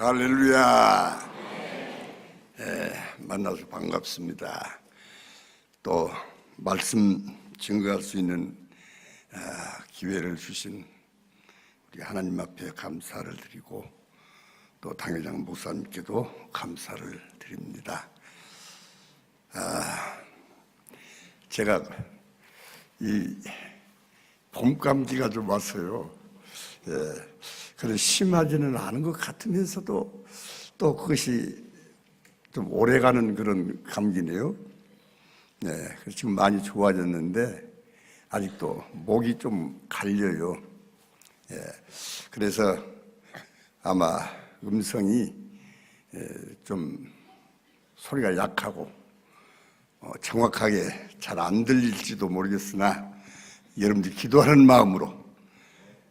할렐루야. 만나서 반갑습니다. 또 말씀 증거할 수 있는 기회를 주신 우리 하나님 앞에 감사를 드리고 또 당회장 목사님께도 감사를 드립니다. 제가 이 봄감기가 좀 왔어요. 그래 심하지는 않은 것 같으면서도 또 그것이 좀 오래가는 그런 감기네요. 그래서 지금 많이 좋아졌는데 아직도 목이 좀 갈려요. 그래서 아마 음성이 좀 소리가 약하고 정확하게 잘 안 들릴지도 모르겠으나 여러분들이 기도하는 마음으로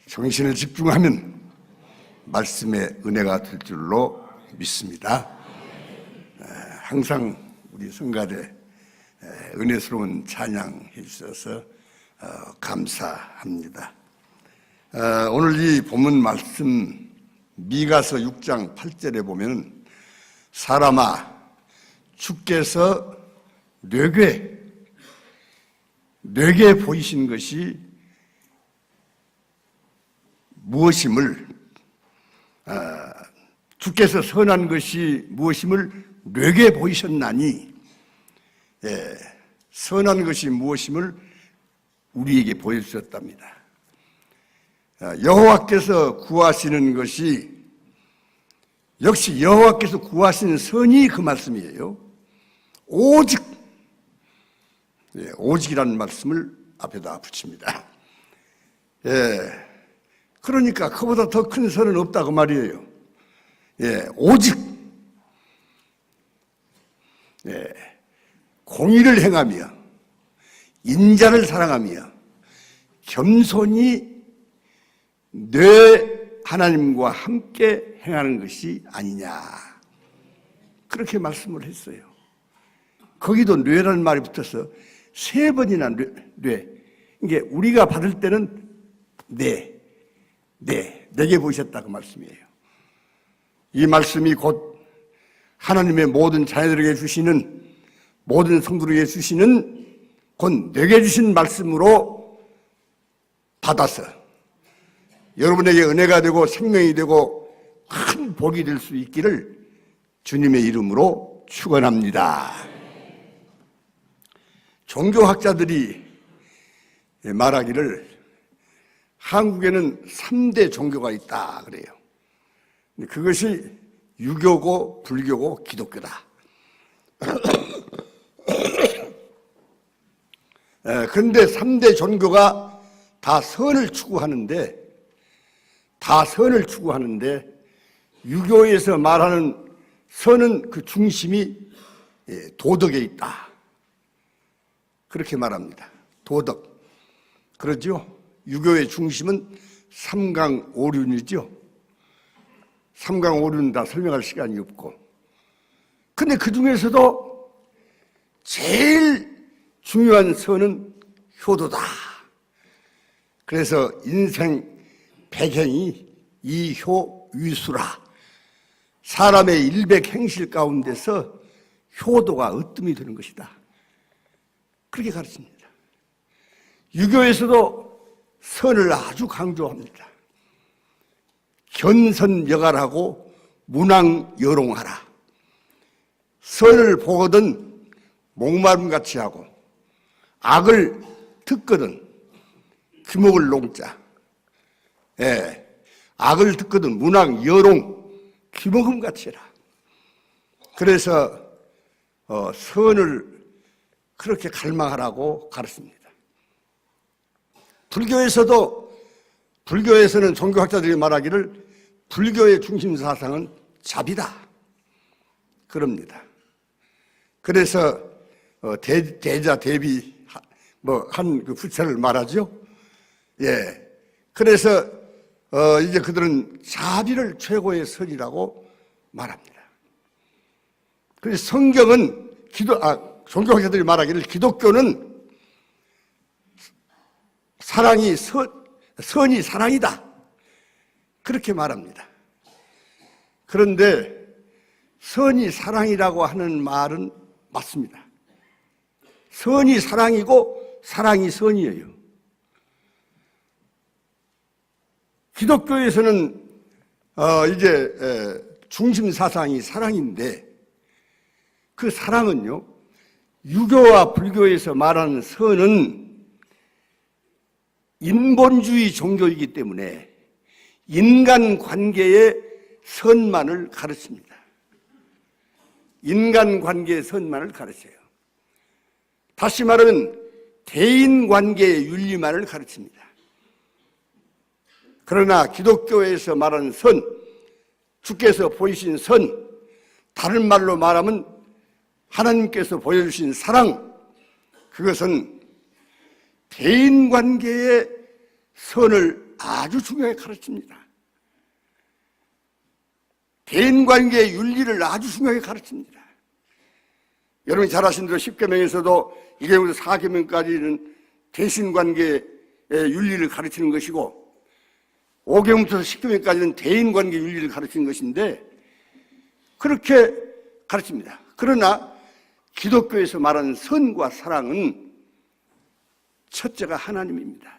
정신을 집중하면 말씀의 은혜가 될 줄로 믿습니다. 항상 우리 성가대 은혜스러운 찬양해 주셔서 감사합니다. 오늘 이 본문 말씀 미가서 6장 8절에 보면 사람아 주께서 뇌게 보이신 것이 무엇임을 주께서 선한 것이 무엇임을 뇌게 보이셨나니 선한 것이 무엇임을 우리에게 보여주셨답니다. 여호와께서 구하시는 것이 역시 여호와께서 구하시는 선이 그 말씀이에요. 오직이라는 말씀을 앞에다 붙입니다. 그러니까 그보다 더 큰 선은 없다고 말이에요. 오직 공의를 행하며 인자를 사랑하며 겸손히 내 하나님과 함께 행하는 것이 아니냐, 그렇게 말씀을 했어요. 거기도 뇌라는 말이 붙어서 3번이나 뇌. 이게 우리가 받을 때는 내게 보이셨다 그 말씀이에요. 이 말씀이 곧 하나님의 모든 자녀들에게 주시는, 모든 성도들에게 주시는 곧 내게 주신 말씀으로 받아서 여러분에게 은혜가 되고 생명이 되고 큰 복이 될 수 있기를 주님의 이름으로 축원합니다. 종교학자들이 말하기를 한국에는 3대 종교가 있다 그래요. 그것이 유교고 불교고 기독교다. 그런데 3대 종교가 다 선을 추구하는데 유교에서 말하는 선은 그 중심이 도덕에 있다, 그렇게 말합니다. 도덕. 그러죠? 유교의 중심은 삼강오륜이죠. 삼강오륜 다 설명할 시간이 없고, 근데 그 중에서도 제일 중요한 선은 효도다. 그래서 인생 백행이 이효위수라. 사람의 일백행실 가운데서 효도가 으뜸이 되는 것이다, 그렇게 가르칩니다. 유교에서도 선을 아주 강조합니다. 견선여갈하고 문왕여롱하라. 선을 보거든 목마름같이 하고 악을 듣거든 귀목을 농자. 악을 듣거든 문왕여롱 귀목음같이 해라. 그래서 선을 그렇게 갈망하라고 가르칩니다. 불교에서는 종교학자들이 말하기를 불교의 중심 사상은 자비다, 그럽니다. 그래서 대자 대비 한 그 부처를 말하죠. 그래서 이제 그들은 자비를 최고의 선이라고 말합니다. 그래서 성경은 종교학자들이 말하기를 기독교는 선이 사랑이다, 그렇게 말합니다. 그런데 선이 사랑이라고 하는 말은 맞습니다. 선이 사랑이고 사랑이 선이에요. 기독교에서는 이제 중심 사상이 사랑인데, 그 사랑은요, 유교와 불교에서 말하는 선은 인본주의 종교이기 때문에 인간관계의 선만을 가르칩니다. 인간관계의 선만을 가르쳐요. 다시 말하면 대인관계의 윤리만을 가르칩니다. 그러나 기독교에서 말하는 선, 주께서 보이신 선, 다른 말로 말하면 하나님께서 보여주신 사랑, 그것은 대인관계의 선을 아주 중요하게 가르칩니다. 대인관계의 윤리를 아주 중요하게 가르칩니다. 여러분이 잘 아신 대로 10계명에서도 1계명부터 4계명까지는 대신관계의 윤리를 가르치는 것이고, 5계명부터 10계명까지는 대인관계 윤리를 가르치는 것인데, 그렇게 가르칩니다. 그러나 기독교에서 말하는 선과 사랑은 첫째가 하나님입니다.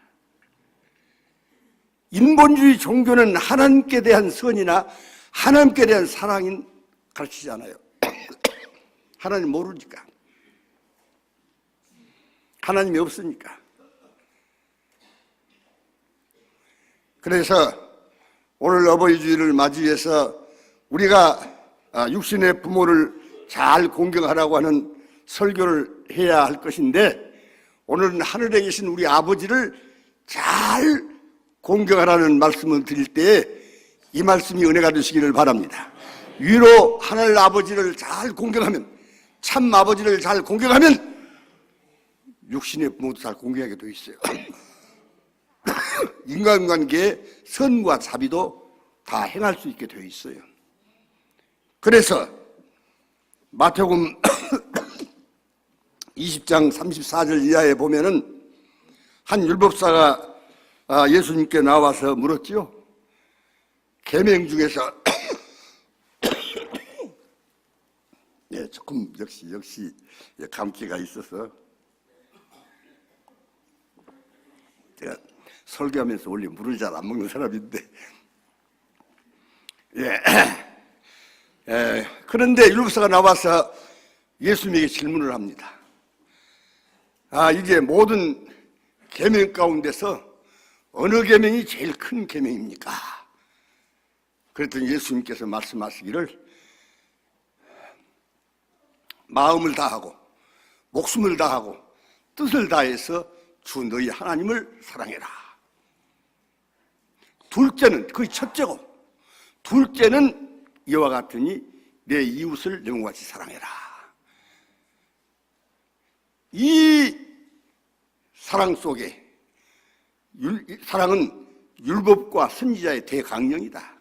인본주의 종교는 하나님께 대한 선이나 하나님께 대한 사랑은 가르치지 않아요. 하나님 모르니까. 하나님이 없으니까. 그래서 오늘 어버이 주일을 맞이해서 우리가 육신의 부모를 잘 공경하라고 하는 설교를 해야 할 것인데, 오늘은 하늘에 계신 우리 아버지를 잘 공경하라는 말씀을 드릴 때 이 말씀이 은혜가 되시기를 바랍니다. 위로 하늘 아버지를 잘 공경하면, 참 아버지를 잘 공경하면 육신의 부모도 잘 공경하게 되어 있어요. 인간관계의 선과 자비도 다 행할 수 있게 되어 있어요. 그래서 마태복음 20장 34절 이하에 보면은 한 율법사가 예수님께 나와서 물었지요. 계명 중에서 예, 조금 역시 감기가 있어서 제가 설교하면서 원래 물을 잘 안 먹는 사람인데, 그런데 율법사가 나와서 예수님에게 질문을 합니다. 이제 모든 계명 가운데서 어느 계명이 제일 큰 계명입니까? 그랬더니 예수님께서 말씀하시기를, 마음을 다하고 목숨을 다하고 뜻을 다해서 주 너희 하나님을 사랑해라. 둘째는, 그게 첫째고, 둘째는 이와 같으니 내 이웃을 내 몸과 같이 사랑해라. 이 사랑 속에, 사랑은 율법과 선지자의 대강령이다.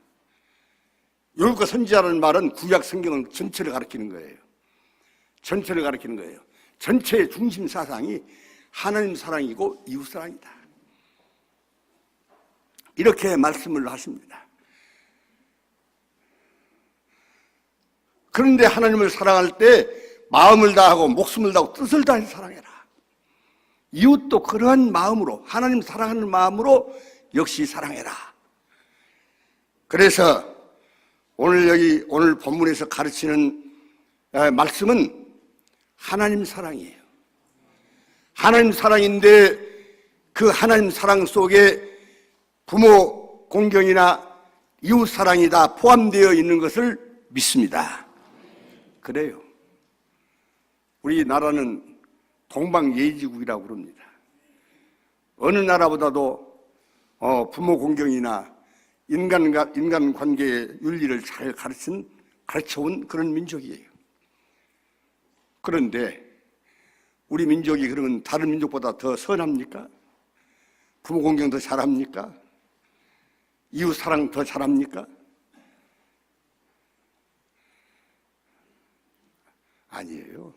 율법과 선지자라는 말은 구약 성경은 전체를 가리키는 거예요. 전체를 가리키는 거예요. 전체의 중심 사상이 하나님 사랑이고 이웃 사랑이다. 이렇게 말씀을 하십니다. 그런데 하나님을 사랑할 때 마음을 다하고 목숨을 다하고 뜻을 다해서 사랑해라. 이웃도 그러한 마음으로, 하나님 사랑하는 마음으로 역시 사랑해라. 그래서 오늘 본문에서 가르치는 말씀은 하나님 사랑이에요. 하나님 사랑인데 그 하나님 사랑 속에 부모 공경이나 이웃 사랑이 다 포함되어 있는 것을 믿습니다. 그래요. 우리나라는 동방예의지국이라고 그럽니다. 어느 나라보다도 부모 공경이나 인간관계의 윤리를 잘 가르쳐온 그런 민족이에요. 그런데 우리 민족이 그러면 다른 민족보다 더 선합니까? 부모 공경 더 잘합니까? 이웃 사랑 더 잘합니까? 아니에요.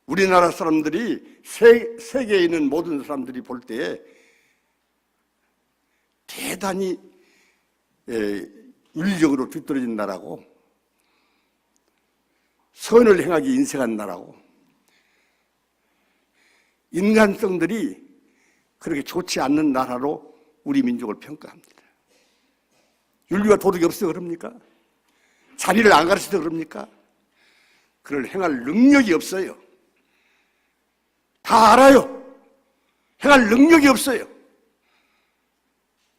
우리나라 사람들이 세계에 있는 모든 사람들이 볼 때에 대단히 윤리적으로 뒤떨어진 나라고, 선을 행하기 인색한 나라고, 인간성들이 그렇게 좋지 않는 나라로 우리 민족을 평가합니다. 윤리와 도덕이 없어서 그럽니까? 자리를 안 가르쳐서 그럽니까? 그걸 행할 능력이 없어요. 다 알아요. 행할 능력이 없어요.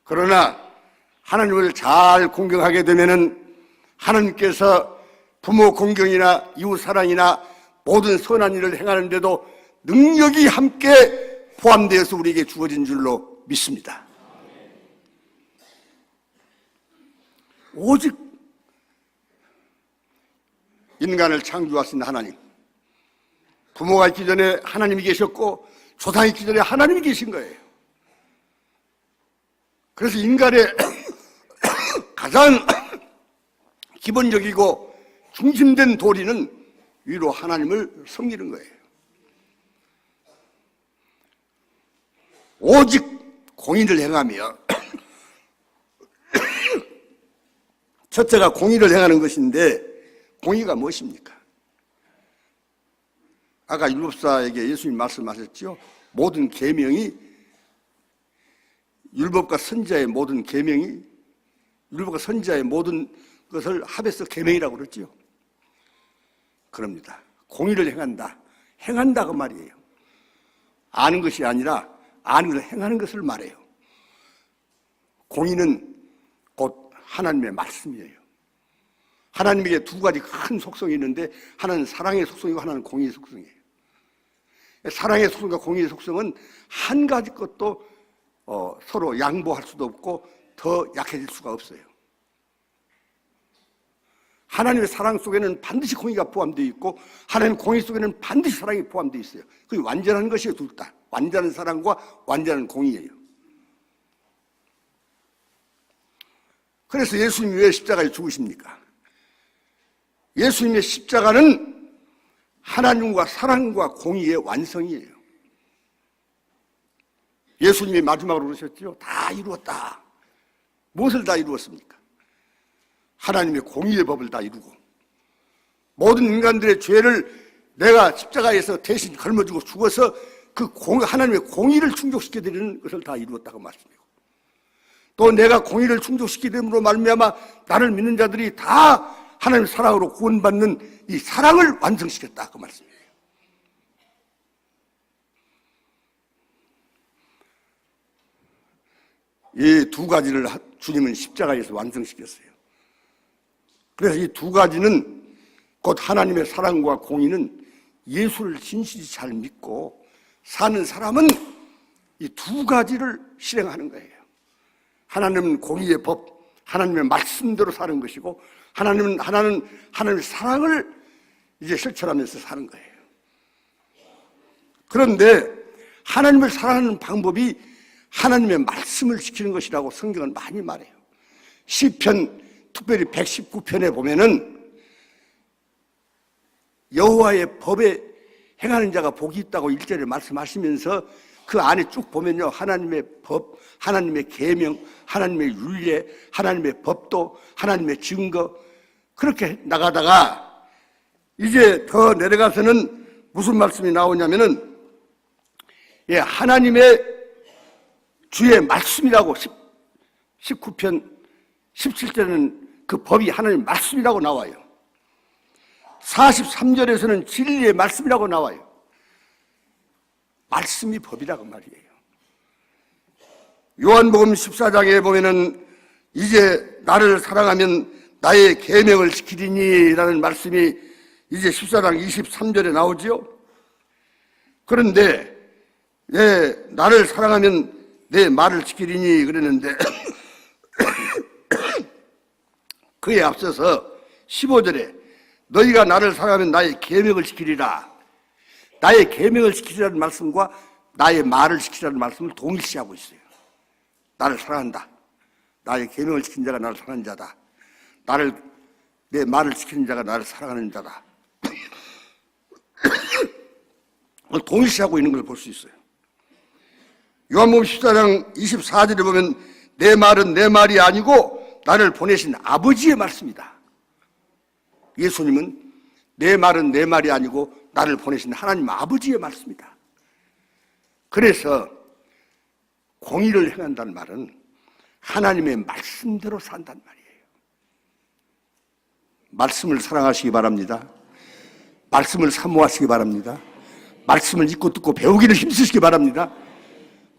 그러나 하나님을 잘 공경하게 되면은 하나님께서 부모 공경이나 이웃 사랑이나 모든 선한 일을 행하는데도 능력이 함께 포함되어서 우리에게 주어진 줄로 믿습니다. 오직 인간을 창조하신 하나님, 부모가 있기 전에 하나님이 계셨고 조상이 있기 전에 하나님이 계신 거예요. 그래서 인간의 가장 기본적이고 중심된 도리는 위로 하나님을 섬기는 거예요. 오직 공의를 행하며 첫째가 공의를 행하는 것인데, 공의가 무엇입니까? 아까 율법사에게 예수님 말씀하셨죠. 모든 계명이, 율법과 선지자의 모든 계명이, 율법과 선지자의 모든 것을 합해서 계명이라고 그랬죠. 그럽니다. 공의를 행한다. 행한다 그 말이에요. 아는 것이 아니라 아는 것을 행하는 것을 말해요. 공의는 곧 하나님의 말씀이에요. 하나님에게 두 가지 큰 속성이 있는데, 하나는 사랑의 속성이고 하나는 공의의 속성이에요. 사랑의 속성과 공의의 속성은 한 가지 것도 서로 양보할 수도 없고 더 약해질 수가 없어요. 하나님의 사랑 속에는 반드시 공의가 포함되어 있고 하나님의 공의 속에는 반드시 사랑이 포함되어 있어요. 그게 완전한 것이에요. 둘 다. 완전한 사랑과 완전한 공의예요. 그래서 예수님이 왜 십자가에 죽으십니까? 예수님의 십자가는 하나님과 사랑과 공의의 완성이에요. 예수님이 마지막으로 그러셨죠. 다 이루었다. 무엇을 다 이루었습니까? 하나님의 공의의 법을 다 이루고, 모든 인간들의 죄를 내가 십자가에서 대신 걸머지고 죽어서 그 하나님의 공의를 충족시켜드리는 것을 다 이루었다고 말씀이고, 또 내가 공의를 충족시키므로 말미암아 나를 믿는 자들이 다 하나님의 사랑으로 구원받는 이 사랑을 완성시켰다 그 말씀이에요. 이 두 가지를 주님은 십자가에서 완성시켰어요. 그래서 이 두 가지는 곧 하나님의 사랑과 공의는 예수를 진실히 잘 믿고 사는 사람은 이 두 가지를 실행하는 거예요. 하나님은 공의의 법, 하나님의 말씀대로 사는 것이고, 하나님은 하나님의 사랑을 이제 실천하면서 사는 거예요. 그런데 하나님을 사랑하는 방법이 하나님의 말씀을 지키는 것이라고 성경은 많이 말해요. 시편, 특별히 119편에 보면은 여호와의 법에 행하는 자가 복이 있다고 1절에 말씀하시면서 그 안에 쭉 보면요, 하나님의 법, 하나님의 계명, 하나님의 율례, 하나님의 법도, 하나님의 증거, 그렇게 나가다가 이제 더 내려가서는 무슨 말씀이 나오냐면은, 하나님의 주의 말씀이라고 19편 17절에는 그 법이 하나님의 말씀이라고 나와요. 43절에서는 진리의 말씀이라고 나와요. 말씀이 법이라고 말이에요. 요한복음 14장에 보면은 이제 나를 사랑하면 나의 계명을 지키리니 라는 말씀이 이제 14장 23절에 나오죠. 그런데 나를 사랑하면 내 말을 지키리니 그랬는데 그에 앞서서 15절에 너희가 나를 사랑하면 나의 계명을 지키리라. 나의 계명을 지키리라는 말씀과 나의 말을 지키라는 말씀을 동일시하고 있어요. 나를 사랑한다. 나의 계명을 지킨 자가 나를 사랑하는 자다. 내 말을 지키는 자가 나를 사랑하는 자다. 동일시하고 있는 걸 볼 수 있어요. 요한복음 14장 24절에 보면 내 말은 내 말이 아니고 나를 보내신 아버지의 말씀이다. 예수님은 내 말은 내 말이 아니고 나를 보내신 하나님 아버지의 말씀이다. 그래서 공의를 행한다는 말은 하나님의 말씀대로 산다는 말이에요. 말씀을 사랑하시기 바랍니다. 말씀을 사모하시기 바랍니다. 말씀을 읽고 듣고 배우기를 힘쓰시기 바랍니다.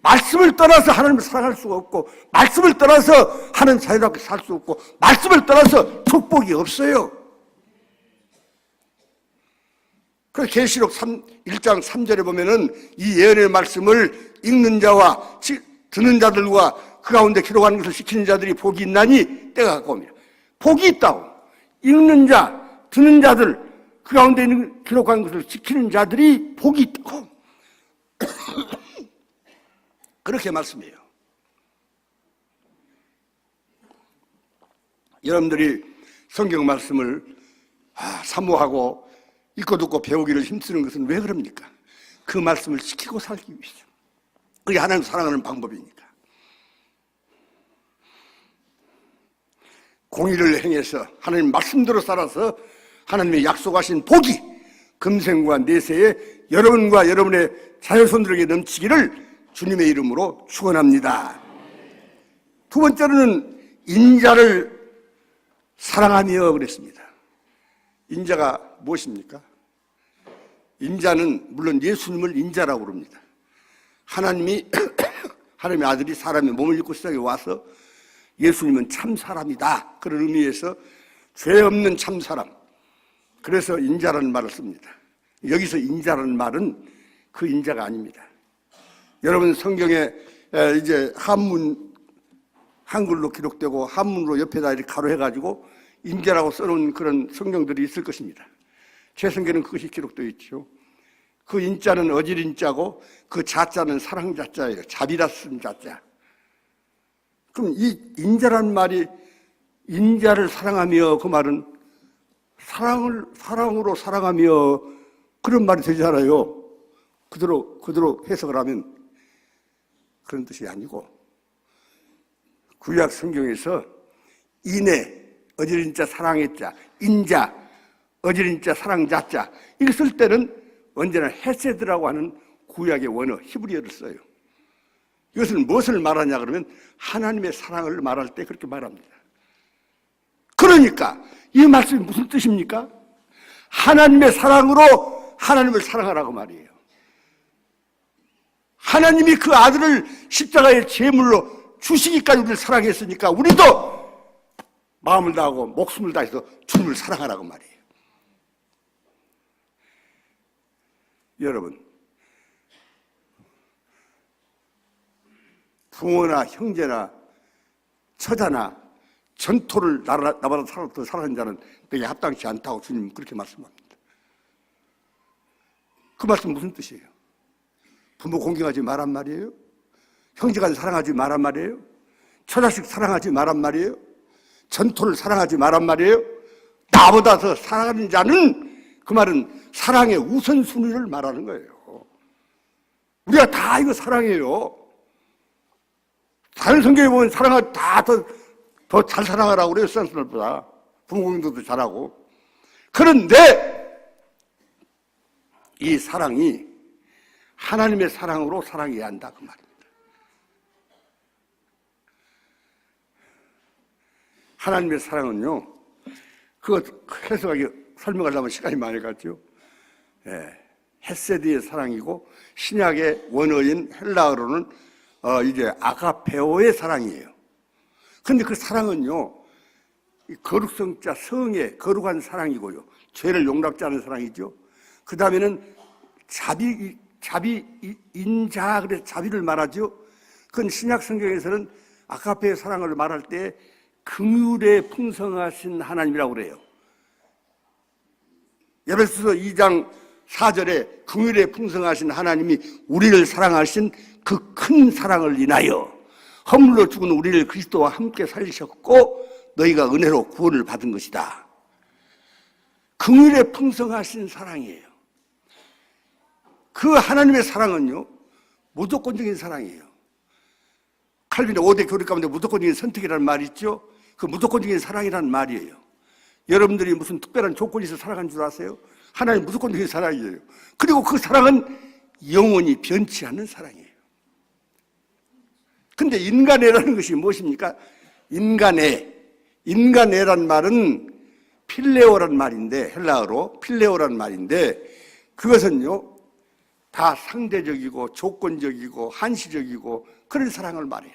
말씀을 떠나서 하나님을 사랑할 수가 없고, 말씀을 떠나서 하나님 자유롭게 살 수 없고, 말씀을 떠나서 축복이 없어요. 그래서 계시록 1장 3절에 보면은 이 예언의 말씀을 읽는 자와 듣는 자들과 그 가운데 기록하는 것을 지키는 자들이 복이 있나니 때가 가까웁니다. 복이 있다고. 읽는 자, 듣는 자들, 그 가운데 있는 기록하는 것을 지키는 자들이 복이 있다고. 그렇게 말씀해요. 여러분들이 성경 말씀을 사모하고 읽고 듣고 배우기를 힘쓰는 것은 왜 그럽니까? 그 말씀을 지키고 살기 위해서. 그게 하나님 사랑하는 방법이니까. 공의를 행해서 하나님 말씀대로 살아서 하나님의 약속하신 복이 금생과 내세에 여러분과 여러분의 자녀손들에게 넘치기를 주님의 이름으로 축원합니다. 두 번째로는 인자를 사랑하며 그랬습니다. 인자가 무엇입니까? 인자는 물론 예수님을 인자라고 부릅니다. 하나님의 아들이 사람의 몸을 입고 세상에 와서 예수님은 참 사람이다. 그런 의미에서 죄 없는 참 사람. 그래서 인자라는 말을 씁니다. 여기서 인자라는 말은 그 인자가 아닙니다. 여러분 성경에 이제 한글로 기록되고 한문으로 옆에다 이렇게 가로해가지고 인자라고 써놓은 그런 성경들이 있을 것입니다. 제 성경에는 그것이 기록되어 있죠. 그 인자는 어질인자고 그 자자는 사랑자자예요. 자비라 쓴 자자. 그럼 이 인자란 말이 인자를 사랑하며 그 말은 사랑으로 사랑하며 그런 말이 되잖아요. 그대로 해석을 하면 그런 뜻이 아니고 구약 성경에서 인애, 어지른 자 사랑의 자, 인자, 어지른 자 사랑자자 이거 쓸 때는 언제나 헤세드라고 하는 구약의 원어 히브리어를 써요. 이것은 무엇을 말하냐 그러면 하나님의 사랑을 말할 때 그렇게 말합니다. 그러니까 이 말씀이 무슨 뜻입니까? 하나님의 사랑으로 하나님을 사랑하라고 말이에요. 하나님이 그 아들을 십자가의 제물로 주시기까지 우리를 사랑했으니까 우리도 마음을 다하고 목숨을 다해서 주님을 사랑하라고 말이에요. 여러분, 부모나 형제나 처자나 전토를 나보다 더 살아난 자는 내게 합당치 않다고 주님 그렇게 말씀합니다. 그 말씀 무슨 뜻이에요? 부모 공경하지 말란 말이에요? 형제간 사랑하지 말란 말이에요? 처자식 사랑하지 말란 말이에요? 전토를 사랑하지 말란 말이에요? 나보다 더 사랑하는 자는 그 말은 사랑의 우선순위를 말하는 거예요. 우리가 다 이거 사랑해요. 다른 성경에 보면 사랑을 다 더 잘 사랑하라고 그래요. 세상 사람들보다. 부모 공경도 잘하고. 그런데 이 사랑이 하나님의 사랑으로 사랑해야 한다 그 말입니다. 하나님의 사랑은요, 그거 해석하기 설명하려면 시간이 많이 갔죠. 헤세드의 사랑이고 신약의 원어인 헬라어로는 이제 아가페오의 사랑이에요. 그런데 그 사랑은요, 거룩성자 성의 거룩한 사랑이고요, 죄를 용납지 않은 사랑이죠. 그 다음에는 인자, 그래서 자비를 말하죠. 그건 신약 성경에서는 아가페의 사랑을 말할 때 긍휼에 풍성하신 하나님이라고 그래요. 에베소서 2장 4절에 긍휼에 풍성하신 하나님이 우리를 사랑하신 그 큰 사랑을 인하여 허물로 죽은 우리를 그리스도와 함께 살리셨고 너희가 은혜로 구원을 받은 것이다. 긍휼에 풍성하신 사랑이에요. 그 하나님의 사랑은요, 무조건적인 사랑이에요. 칼빈의 5대 교리 가운데 무조건적인 선택이라는 말이 있죠. 그 무조건적인 사랑이라는 말이에요. 여러분들이 무슨 특별한 조건이 있어 사랑한 줄 아세요? 하나님 무조건적인 사랑이에요. 그리고 그 사랑은 영원히 변치 않는 사랑이에요. 근데 인간애라는 것이 무엇입니까? 인간애란 말은 필레오란 말인데, 헬라어로 필레오란 말인데, 그것은요 다 상대적이고 조건적이고 한시적이고 그런 사랑을 말해요.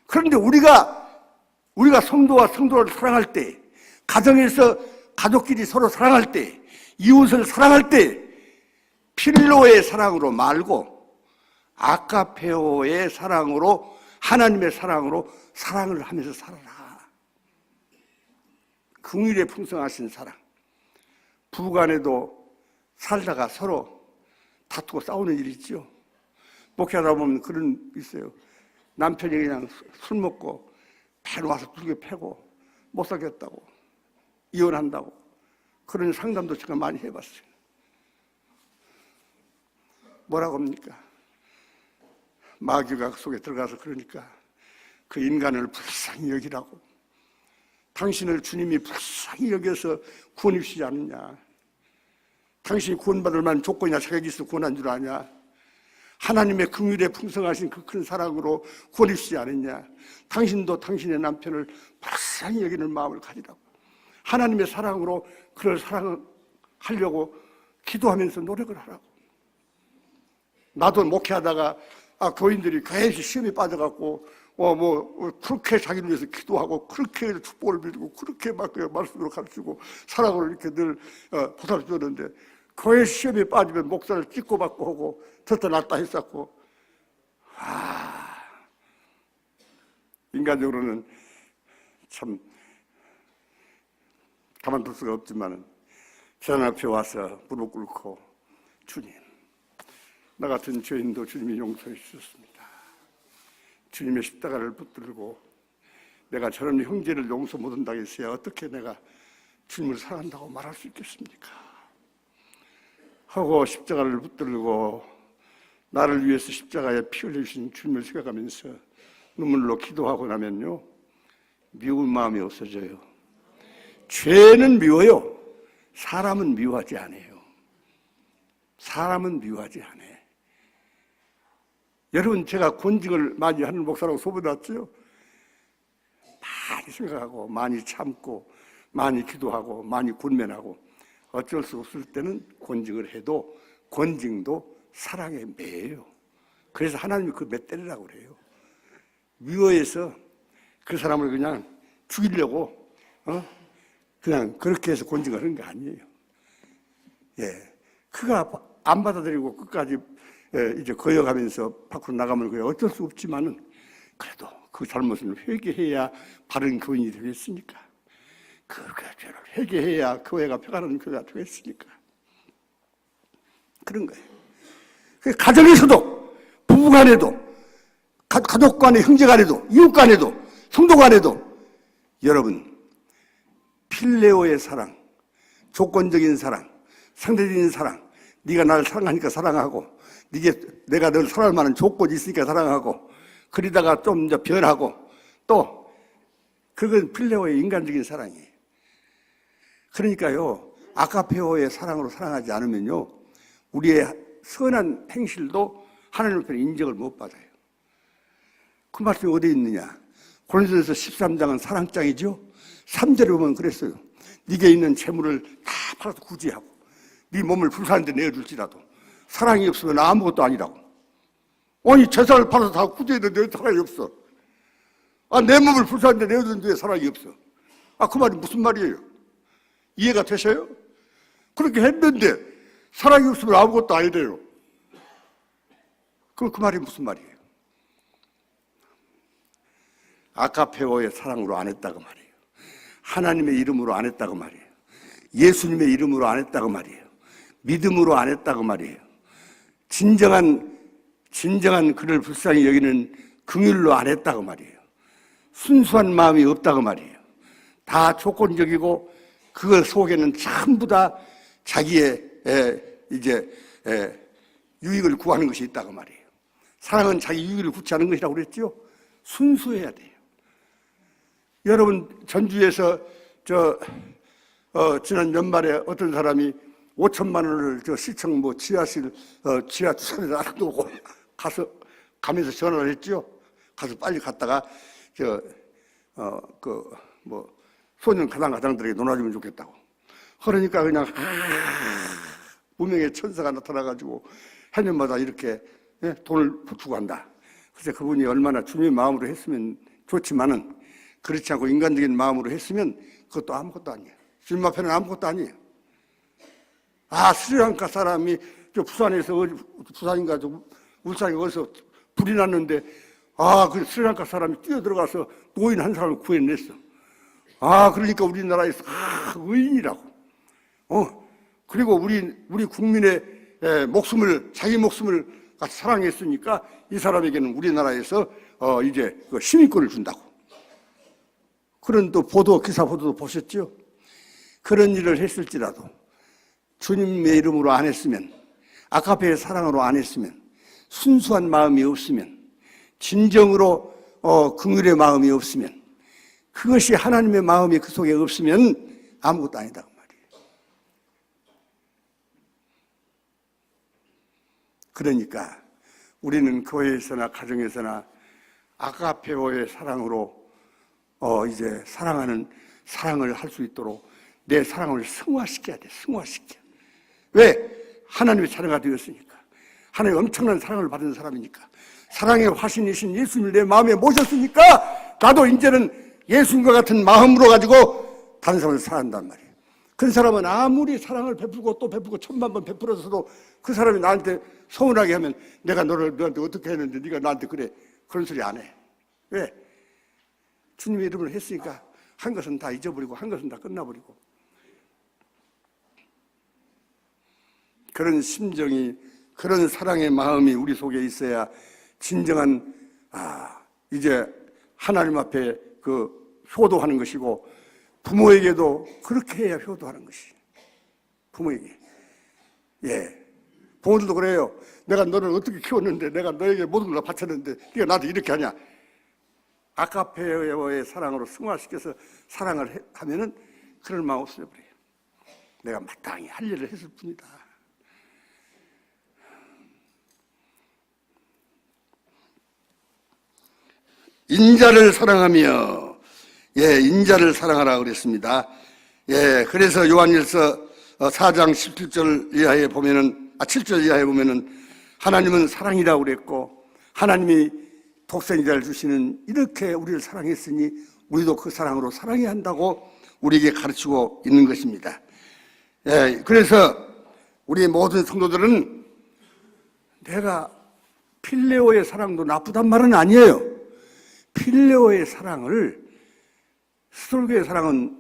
그런데 우리가 성도와 성도를 사랑할 때, 가정에서 가족끼리 서로 사랑할 때, 이웃을 사랑할 때 필로의 사랑으로 말고 아가페오의 사랑으로, 하나님의 사랑으로 사랑을 하면서 살아라. 긍휼에 풍성하신 사랑. 부부간에도 살다가 서로 다투고 싸우는 일이 있죠. 목회하다 보면 그런 있어요. 남편이 그냥 술 먹고 배 와서 두들겨 패고 못 살겠다고 이혼한다고 그런 상담도 제가 많이 해봤어요. 뭐라고 합니까? 마귀가 그 속에 들어가서 그러니까 그 인간을 불쌍히 여기라고, 당신을 주님이 불쌍히 여겨서 구원입시지 않느냐, 당신이 구원받을 만한 조건이나 자격이 있어 구원한 줄 아냐, 하나님의 긍휼에 풍성하신 그 큰 사랑으로 구원입시지 않느냐, 당신도 당신의 남편을 불쌍히 여기는 마음을 가지라고, 하나님의 사랑으로 그를 사랑하려고 기도하면서 노력을 하라고. 나도 목회하다가 교인들이 계속 시험에 빠져갖고 그렇게 자기를 위해서 기도하고 그렇게 축복을 빌고 그렇게 막 말씀으로 가르치고 사랑으로 이렇게 늘 보살을 주는데, 교회 시험에 빠지면 목사를 찍고 받고 하고 졌다 놨다 했었고, 인간적으로는 참 가만둘 수가 없지만은 재난 앞에 와서 무릎 꿇고, 주님, 나 같은 죄인도 주님이 용서해 주셨습니다. 주님의 십자가를 붙들고 내가 저런 형제를 용서 못한다고 했어야 어떻게 내가 주님을 사랑한다고 말할 수 있겠습니까? 하고 십자가를 붙들고 나를 위해서 십자가에 피 흘리신 주님을 생각하면서 눈물로 기도하고 나면요, 미운 마음이 없어져요. 죄는 미워요. 사람은 미워하지 않아요. 사람은 미워하지 않아요. 여러분, 제가 권징을 많이 하는 목사라고 소문났죠? 많이 생각하고 많이 참고 많이 기도하고 많이 권면하고 어쩔 수 없을 때는 권징을 해도 권징도 사랑의 매예요. 그래서 하나님이 그 매 때리라고 그래요. 미워해서 그 사람을 그냥 죽이려고 그냥 그렇게 해서 권징을 하는 게 아니에요. 그가 안 받아들이고 끝까지 이제 거역하면서 밖으로 나가면 그게 어쩔 수 없지만은 그래도 그 잘못을 회개해야 바른 교인이 되겠으니까, 그 죄를 회개해야 교회가 펴가는 교회가 되겠으니까 그런 거예요. 가정에서도, 부부간에도, 가족 간에, 형제 간에도, 이웃 간에도, 성도 간에도 여러분, 필레오의 사랑, 조건적인 사랑, 상대적인 사랑, 네가 나를 사랑하니까 사랑하고, 내가 널 사랑할 만한 조건이 있으니까 사랑하고, 그러다가 좀 이제 변하고, 또 그건 필레오의 인간적인 사랑이에요. 그러니까요, 아가페오의 사랑으로 사랑하지 않으면요, 우리의 선한 행실도 하나님 앞에 인정을 못 받아요. 그 말씀이 어디 있느냐? 고린도전서 13장은 사랑장이죠. 3절에 보면 그랬어요. 네게 있는 재물을 다 팔아서 구제하고 네 몸을 불사는데 내어줄지라도 사랑이 없으면 아무것도 아니라고. 아니, 재산을 팔아서 다 구제했는데 사랑이 없어. 내 몸을 불사는데 내어주는데 사랑이 없어. 그 말이 무슨 말이에요? 이해가 되셔요? 그렇게 했는데 사랑이 없으면 아무것도 아니래요. 그 말이 무슨 말이에요? 아가페오의 사랑으로 안 했다고 말이에요. 하나님의 이름으로 안 했다고 말이에요. 예수님의 이름으로 안 했다고 말이에요. 믿음으로 안 했다고 말이에요. 진정한 그를 불쌍히 여기는 긍휼로 안 했다고 말이에요. 순수한 마음이 없다고 말이에요. 다 조건적이고 그 속에는 전부 다 자기의 유익을 구하는 것이 있다고 말이에요. 사랑은 자기 유익을 구하는 것이라고 그랬죠. 순수해야 돼요. 여러분 전주에서 지난 연말에 어떤 사람이 5천만 원을 시청 지하실 지하주차장에 놔두고 가면서 전화를 했죠. 가서 빨리 갔다가 소년 가장들에게 놀아주면 좋겠다고. 그러니까 그냥 무명의 천사가 나타나가지고 해년마다 이렇게 돈을 주고 한다. 그래서 그분이 얼마나 주님의 마음으로 했으면 좋지만은 그렇지 않고 인간적인 마음으로 했으면 그것도 아무것도 아니에요. 주님 앞에는 아무것도 아니에요. 스리랑카 사람이 부산인가 울산인가 어디서 불이 났는데 그 스리랑카 사람이 뛰어들어가서 노인 한 사람을 구해냈어. 그러니까 우리나라에서 의인이라고. 그리고 우리 국민의 자기 목숨을 같이 사랑했으니까 이 사람에게는 우리나라에서 이제 시민권을 준다고. 그런 또 기사 보도도 보셨죠? 그런 일을 했을지라도 주님의 이름으로 안 했으면, 아카페의 사랑으로 안 했으면, 순수한 마음이 없으면, 진정으로 긍휼의 마음이 없으면, 그것이 하나님의 마음이 그 속에 없으면 아무것도 아니다 그 말이에요. 그러니까 우리는 교회에서나 가정에서나 아가페오의 사랑으로 이제 사랑을 할 수 있도록 내 사랑을 승화시켜야 돼. 승화시켜. 왜? 하나님의 자녀가 되었으니까. 하나님의 엄청난 사랑을 받은 사람이니까. 사랑의 화신이신 예수님을 내 마음에 모셨으니까 나도 이제는 예수님과 같은 마음으로 가지고 다른 사람을 사랑한단 말이에요. 그 사람은 아무리 사랑을 베풀고 또 베풀고 1000만 번 베풀어서도 그 사람이 나한테 서운하게 하면 내가 너한테 어떻게 했는데 네가 나한테 그래. 그런 소리 안 해. 왜? 주님의 이름을 했으니까 한 것은 다 잊어버리고 한 것은 다 끝나버리고. 그런 심정이, 그런 사랑의 마음이 우리 속에 있어야 진정한 이제 하나님 앞에 효도하는 것이고, 부모에게도 그렇게 해야 효도하는 것이. 부모에게. 부모들도 그래요. 내가 너를 어떻게 키웠는데, 내가 너에게 모든 걸 바쳤는데 네가 나한테 이렇게 하냐. 아카페어의 사랑으로 승화시켜서 사랑을 하면은 그런 마음 없어져버려요. 내가 마땅히 할 일을 했을 뿐이다. 인자를 사랑하며, 인자를 사랑하라 그랬습니다. 그래서 요한일서 4장 17절 이하에 보면은, 7절 이하에 보면은 하나님은 사랑이라고 그랬고, 하나님이 독생자를 주시는 이렇게 우리를 사랑했으니 우리도 그 사랑으로 사랑해야 한다고 우리에게 가르치고 있는 것입니다. 그래서 우리 모든 성도들은 내가 필레오의 사랑도 나쁘단 말은 아니에요. 필레오의 사랑을, 스톨교의 사랑은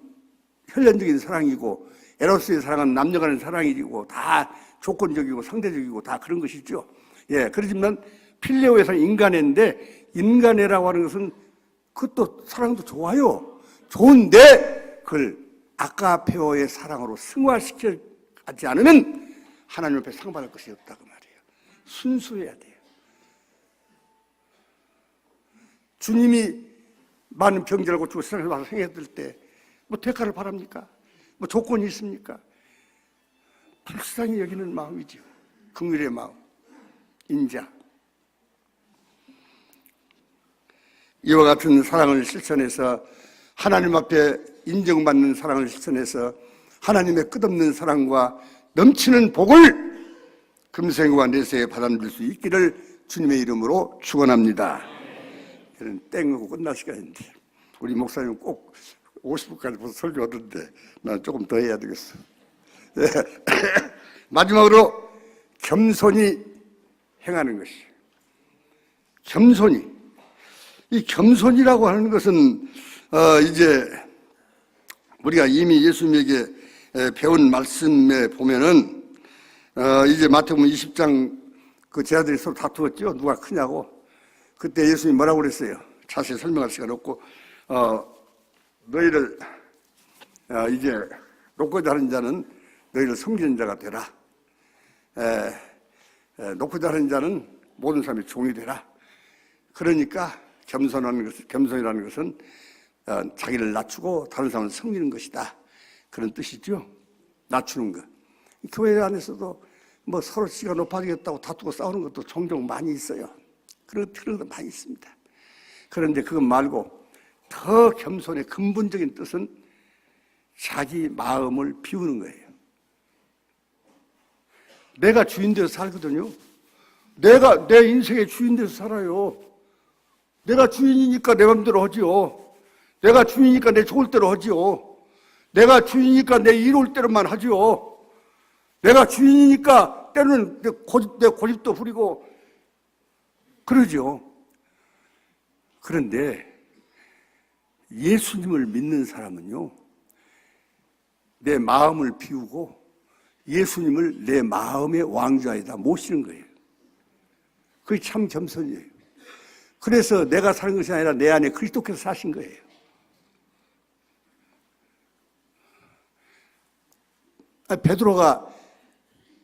혈연적인 사랑이고 에로스의 사랑은 남녀 간의 사랑이고 다 조건적이고 상대적이고 다 그런 것이죠. 그렇지만 필레오의 사랑은 인간애인데, 인간애라고 하는 것은 그것도 사랑도 좋아요. 좋은데 그걸 아가페오의 사랑으로 승화시켜가지 않으면 하나님 앞에 상 받을 것이 없다 그 말이에요. 순수해야 돼요. 주님이 많은 병자를 고치고 세상에 와서 생애들 때 뭐 대가를 바랍니까? 뭐 조건이 있습니까? 불쌍히 여기는 마음이죠. 긍휼의 마음, 인자. 이와 같은 사랑을 실천해서 하나님 앞에 인정받는 사랑을 실천해서 하나님의 끝없는 사랑과 넘치는 복을 금생과 내세에 받아들일 수 있기를 주님의 이름으로 축원합니다. 이런 땡하고 끝날 시간인데 우리 목사님 꼭 50분까지 벌써 설교하던데 난 조금 더 해야 되겠어. 마지막으로 겸손히 행하는 것이. 겸손히. 이 겸손이라고 하는 것은 이제 우리가 이미 예수님에게 배운 말씀에 보면은 이제 마태복음 20장 그 제자들이 서로 다투었죠. 누가 크냐고. 그때 예수님이 뭐라고 그랬어요? 자세히 설명할 시간 없고 너희를 이제 높고자 하는 자는 너희를 섬기는 자가 되라. 높고자 하는 자는 모든 사람의 종이 되라. 그러니까 겸손이라는 것은 자기를 낮추고 다른 사람을 섬기는 것이다. 그런 뜻이죠. 낮추는 것. 교회 안에서도 뭐 서로 지가 높아지겠다고 다투고 싸우는 것도 종종 많이 있어요. 그런 것도 많이 있습니다. 그런데 그것 말고 더 겸손의 근본적인 뜻은 자기 마음을 비우는 거예요. 내가 주인 돼서 살거든요. 내가 내 인생의 주인 돼서 살아요. 내가 주인이니까 내 맘대로 하지요. 내가 주인이니까 내 좋을 대로 하지요. 내가 주인이니까 내 이로울 대로만 하지요. 내가 주인이니까 때로는 내 고집도 부리고 그러죠. 그런데 예수님을 믿는 사람은요, 내 마음을 비우고 예수님을 내 마음의 왕좌에다 모시는 거예요. 그게 참 겸손이에요. 그래서 내가 사는 것이 아니라 내 안에 그리스도께서 사신 거예요. 베드로가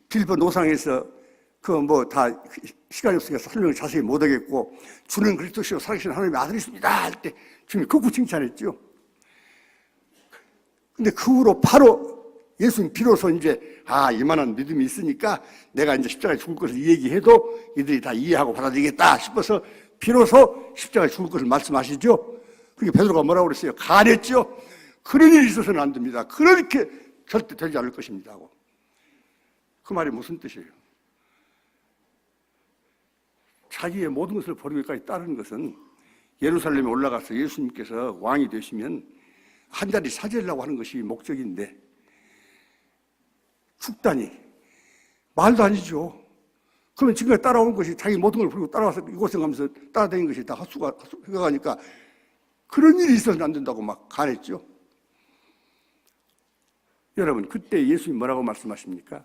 빌보 노상에서 다 시간이 없으니까 설명을 자세히 못하겠고, 주는 그리스도시요 살아계신 하나님의 아들이십니다 할 때 주님이 극구 칭찬했죠. 근데 그 후로 바로 예수님 비로소 이제 이만한 믿음이 있으니까 내가 이제 십자가에 죽을 것을 얘기해도 이들이 다 이해하고 받아들이겠다 싶어서 비로소 십자가에 죽을 것을 말씀하시죠. 그러니까 베드로가 뭐라고 그랬어요? 가랬죠. 그런 일이 있어서는 안 됩니다. 그렇게 절대 되지 않을 것입니다 하고. 그 말이 무슨 뜻이에요? 자기의 모든 것을 버리기까지 따르는 것은 예루살렘에 올라가서 예수님께서 왕이 되시면 한 자리 차지하려고 하는 것이 목적인데, 죽다니 말도 아니죠. 그러면 지금까지 따라온 것이 자기 모든 걸 버리고 따라와서 이곳에 가면서 따라다니는 것이 다 헛수가 가니까 그런 일이 있어서는 안 된다고 막 가랬죠. 여러분, 그때 예수님이 뭐라고 말씀하십니까?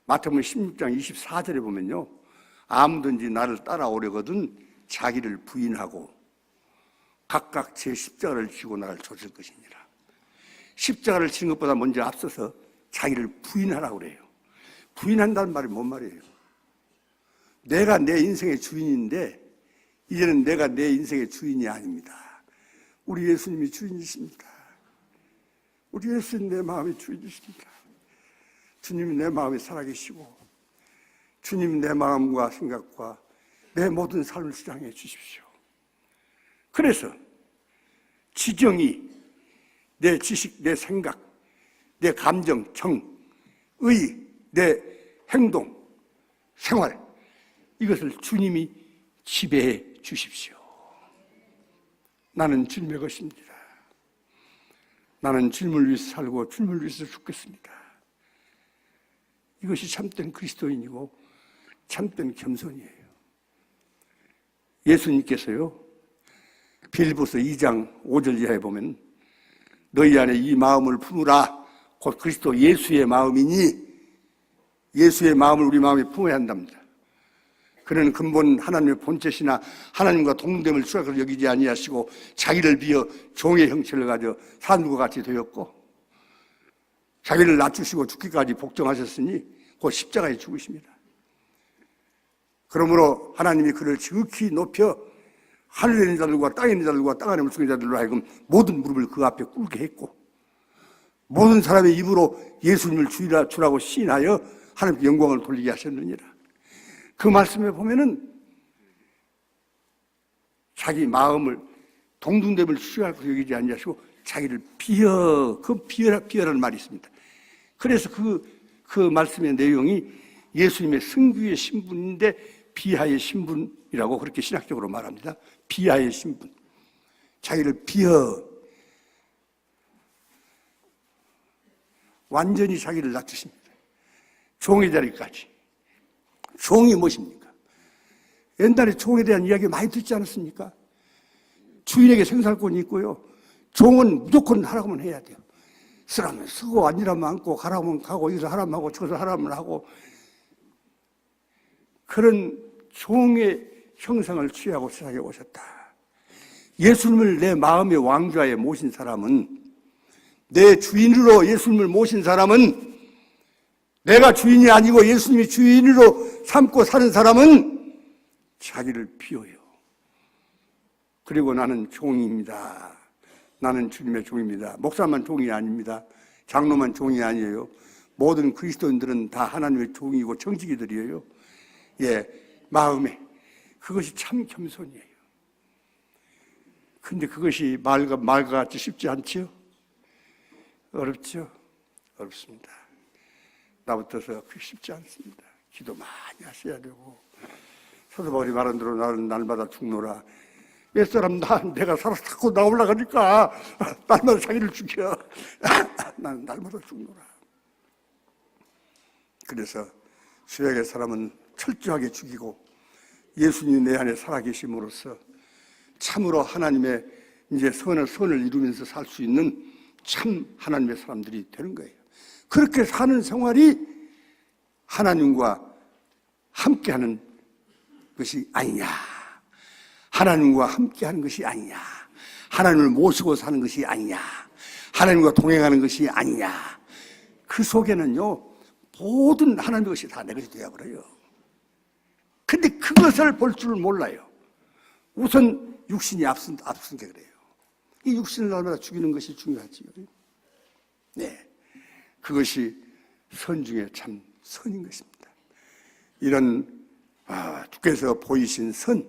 마태복음 16장 24절에 보면요, 아무든지 나를 따라오려거든 자기를 부인하고 각각 제 십자가를 지고 나를 좇을 것이니라. 십자가를 지는 것보다 먼저 앞서서 자기를 부인하라고 그래요. 부인한다는 말이 뭔 말이에요? 내가 내 인생의 주인인데 이제는 내가 내 인생의 주인이 아닙니다. 우리 예수님이 주인이십니다. 우리 예수님 내 마음의 주인이십니다. 주님이 내 마음에 살아계시고 주님이 내 마음과 생각과 내 모든 삶을 주장해 주십시오. 그래서 지경이 내 지식, 내 생각, 내 감정, 정, 의, 내 행동, 생활, 이것을 주님이 지배해 주십시오. 나는 주님의 것입니다. 나는 주님을 위해서 살고 주님을 위해서 죽겠습니다. 이것이 참된 그리스도인이고 참된 겸손이에요. 예수님께서요, 빌립보서 2장 5절 이하에 보면 너희 안에 이 마음을 품으라. 곧 그리스도 예수의 마음이니, 예수의 마음을 우리 마음에 품어야 한답니다. 그는 근본 하나님의 본체시나 하나님과 동등됨을 추락을 여기지 아니하시고 자기를 비어 종의 형체를 가져 사람과 같이 되었고 자기를 낮추시고 죽기까지 복종하셨으니 곧 십자가에 죽으십니다. 그러므로 하나님이 그를 지극히 높여 하늘에 있는 자들과 땅에 있는 자들과 땅 안에 물속에 있는 자들로 하여금 모든 무릎을 그 앞에 꿇게 했고 모든 사람의 입으로 예수님을 주라고 시인하여 하나님께 영광을 돌리게 하셨느니라. 그 말씀에 보면은 자기 마음을 동등됨을 추구하고 여기지 아니하시고 자기를 비어라는 말이 있습니다. 그래서 그 말씀의 내용이 예수님의 승귀의 신분인데 비하의 신분이라고 그렇게 신학적으로 말합니다. 비하의 신분. 자기를 완전히 자기를 낮추십니다. 종의 자리까지. 종이 무엇입니까? 옛날에 종에 대한 이야기 많이 듣지 않았습니까? 주인에게 생살권이 있고요. 종은 무조건 하라고만 해야 돼요. 쓰라면 쓰고 아니라면 앉고 가라면 가고 여기서 하라면 하고 저기서 하라면 하고 그런 종의 형상을 취하고 세상에 오셨다. 예수님을 내 마음의 왕좌에 모신 사람은 내 주인으로 예수님을 모신 사람은 내가 주인이 아니고 예수님이 주인으로 삼고 사는 사람은 자기를 비워요. 그리고 나는 종입니다. 나는 주님의 종입니다. 목사만 종이 아닙니다. 장로만 종이 아니에요. 모든 그리스도인들은 다 하나님의 종이고 청지기들이에요. 예, 마음에 그것이 참 겸손이에요. 근데 그것이 말과 같이 쉽지 않지요? 어렵죠? 어렵습니다. 나부터서 그게 쉽지 않습니다. 기도 많이 하셔야 되고, 사도 바울이 말한 대로 나는 날마다 죽노라. 몇 사람 내가 살아서 자꾸 나 올라가니까 날마다 자기를 죽여. 나는 날마다 죽노라. 그래서 수약의 사람은 철저하게 죽이고 예수님이 내 안에 살아계심으로써 참으로 하나님의 이제 선을 이루면서 살 수 있는 참 하나님의 사람들이 되는 거예요. 그렇게 사는 생활이 하나님과 함께하는 것이 아니냐, 하나님과 함께하는 것이 아니냐, 하나님을 모시고 사는 것이 아니냐, 하나님과 동행하는 것이 아니냐. 그 속에는요 모든 하나님의 것이 다 내 것이 되어버려요. 근데 그것을 볼 줄 몰라요. 우선 육신이 앞선 게 그래요. 이 육신을 날마다 죽이는 것이 중요하지요. 네, 그것이 선 중에 참 선인 것입니다. 이런 주께서 보이신 선,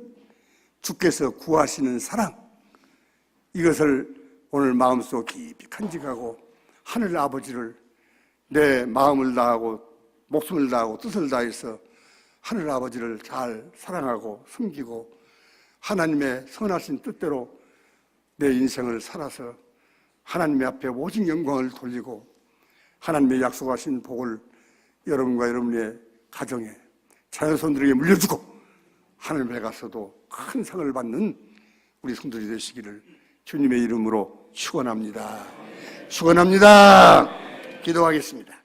주께서 구하시는 사랑, 이것을 오늘 마음속 깊이 간직하고 하늘 아버지를 내 마음을 다하고 목숨을 다하고 뜻을 다해서 하늘 아버지를 잘 사랑하고 섬기고 하나님의 선하신 뜻대로 내 인생을 살아서 하나님의 앞에 오직 영광을 돌리고 하나님의 약속하신 복을 여러분과 여러분의 가정에 자녀손들에게 물려주고 하늘에 가서도 큰 상을 받는 우리 성도들이 되시기를 주님의 이름으로 축원합니다. 축원합니다. 기도하겠습니다.